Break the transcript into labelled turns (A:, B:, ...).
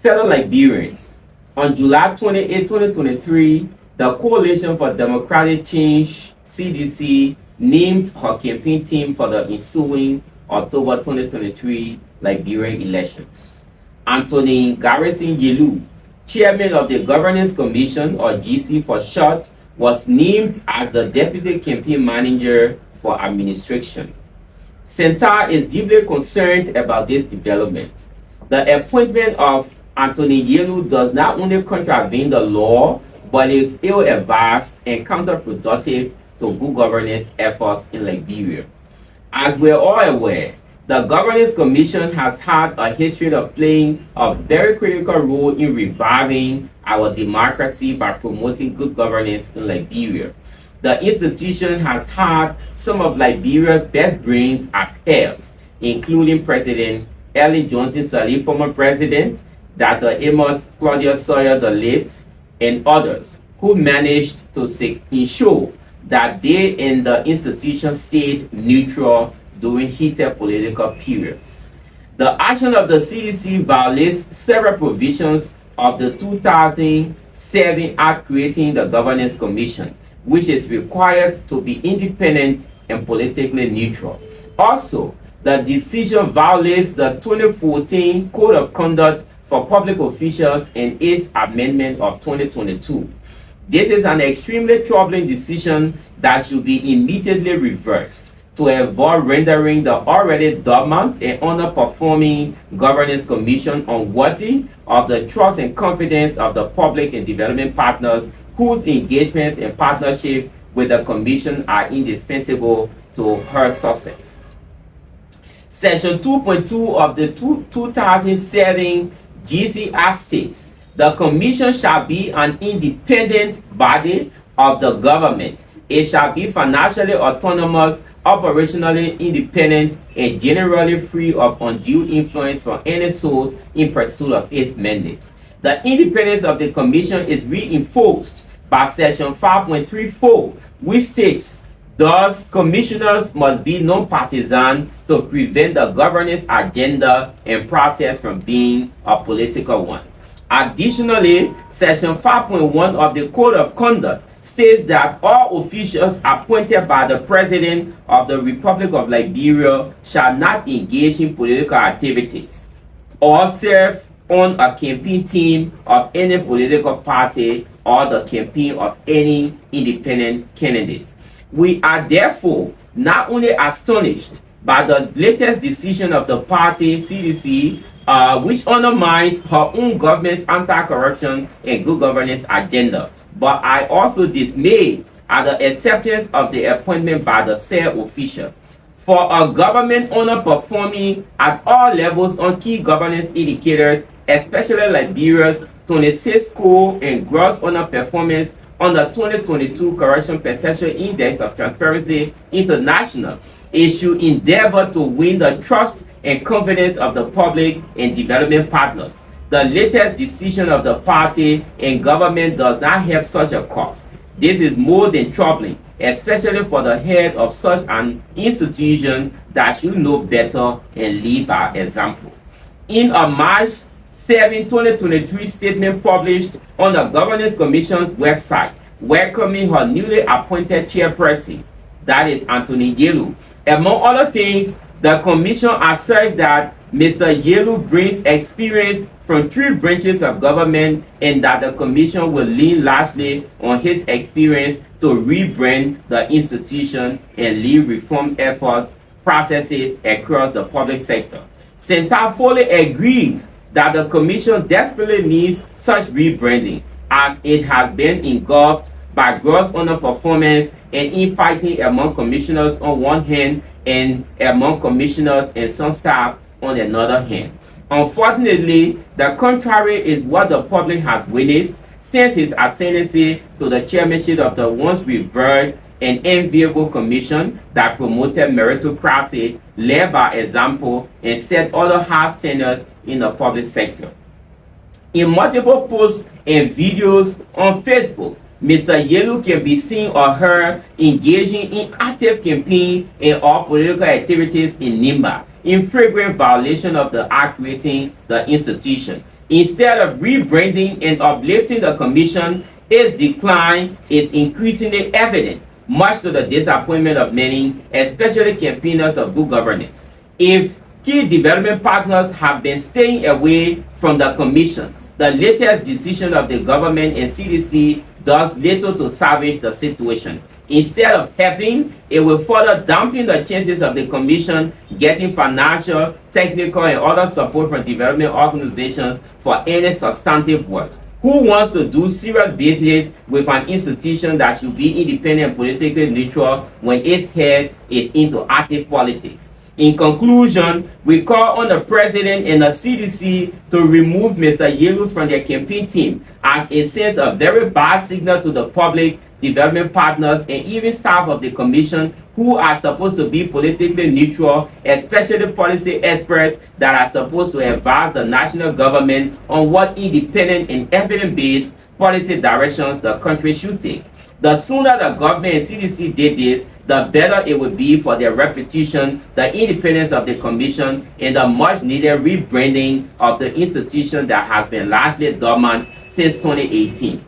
A: Fellow Liberians, on July 28, 2023, the Coalition for Democratic Change, CDC, named her campaign team for the ensuing October 2023 Liberian elections. Atty. Garrison Yealue, chairman of the Governance Commission, or GC for short, was named as the deputy campaign manager for administration. CENTAL is deeply concerned about this development. The appointment of Atty. Yealue does not only contravene the law, but is ill-advised and counterproductive to good governance efforts in Liberia. As we are all aware, the Governance Commission has had a history of playing a very critical role in reviving our democracy by promoting good governance in Liberia. The institution has had some of Liberia's best brains as heads, including President Ellen Johnson Sirleaf, former president, Dr. Amos Claudius Sawyer the late, and others who managed to ensure that they and the institution stayed neutral during heated political periods. The action of the CDC violates several provisions of the 2007 Act creating the Governance Commission, which is required to be independent and politically neutral. Also, the decision violates the 2014 Code of Conduct for Public Officials and its amendment of 2022. This is an extremely troubling decision that should be immediately reversed to avoid rendering the already dormant and underperforming Governance Commission unworthy of the trust and confidence of the public and development partners whose engagements and partnerships with the Commission are indispensable to her success. Section 2.2 of the 2007 GC Act states, the Commission shall be an independent body of the government. It shall be financially autonomous, operationally independent, and generally free of undue influence from any source in pursuit of its mandate. The independence of the Commission is reinforced by Section 5.34, which states, thus, commissioners must be non-partisan to prevent the governance agenda and process from being a political one. Additionally, Section 5.1 of the Code of Conduct states that all officials appointed by the President of the Republic of Liberia shall not engage in political activities or serve on a campaign team of any political party or the campaign of any independent candidate. We are therefore not only astonished by the latest decision of the party, CDC, which undermines her own government's anti-corruption and good governance agenda, but I also dismayed at the acceptance of the appointment by the said official. For a government underperforming at all levels on key governance indicators, especially Liberia's 26 score and gross underperformance on the 2022 Corruption Perception Index of Transparency International, it should endeavor to win the trust and confidence of the public and development partners. The latest decision of the party and government does not help such a cause. This is more than troubling, especially for the head of such an institution that should know better and lead by example. In a March 7, 2023 statement published on the Governance Commission's website, welcoming her newly appointed chairperson, that is Atty. Yealue. Among other things, the Commission asserts that Mr. Yealue brings experience from 3 branches of government and that the Commission will lean largely on his experience to rebrand the institution and lead reform efforts, processes across the public sector. CENTAL fully agrees that the Commission desperately needs such rebranding, as it has been engulfed by gross underperformance and infighting among commissioners on one hand and among commissioners and some staff on another hand. Unfortunately, the contrary is what the public has witnessed since his ascendancy to the chairmanship of the once revered and enviable commission that promoted meritocracy, led by example, and set other high standards in the public sector. In multiple posts and videos on Facebook, Mr. Yealue can be seen or heard engaging in active campaign and or political activities in NIMBA in flagrant violation of the act creating the institution. Instead of rebranding and uplifting the commission, its decline is increasingly evident, much to the disappointment of many, especially campaigners of good governance. If key development partners have been staying away from the commission, the latest decision of the government and CDC does little to salvage the situation. Instead of helping, it will further dampen the chances of the commission getting financial, technical, and other support from development organizations for any substantive work. Who wants to do serious business with an institution that should be independent and politically neutral when its head is into active politics? In conclusion, we call on the President and the CDC to remove Mr. Yealue from their campaign team, as it sends a very bad signal to the public, development partners, and even staff of the Commission who are supposed to be politically neutral, especially policy experts that are supposed to advise the national government on what independent and evidence-based policy directions the country should take. The sooner the government and CDC did this, the better it would be for their reputation, the independence of the commission, and the much needed rebranding of the institution that has been largely dormant since 2018.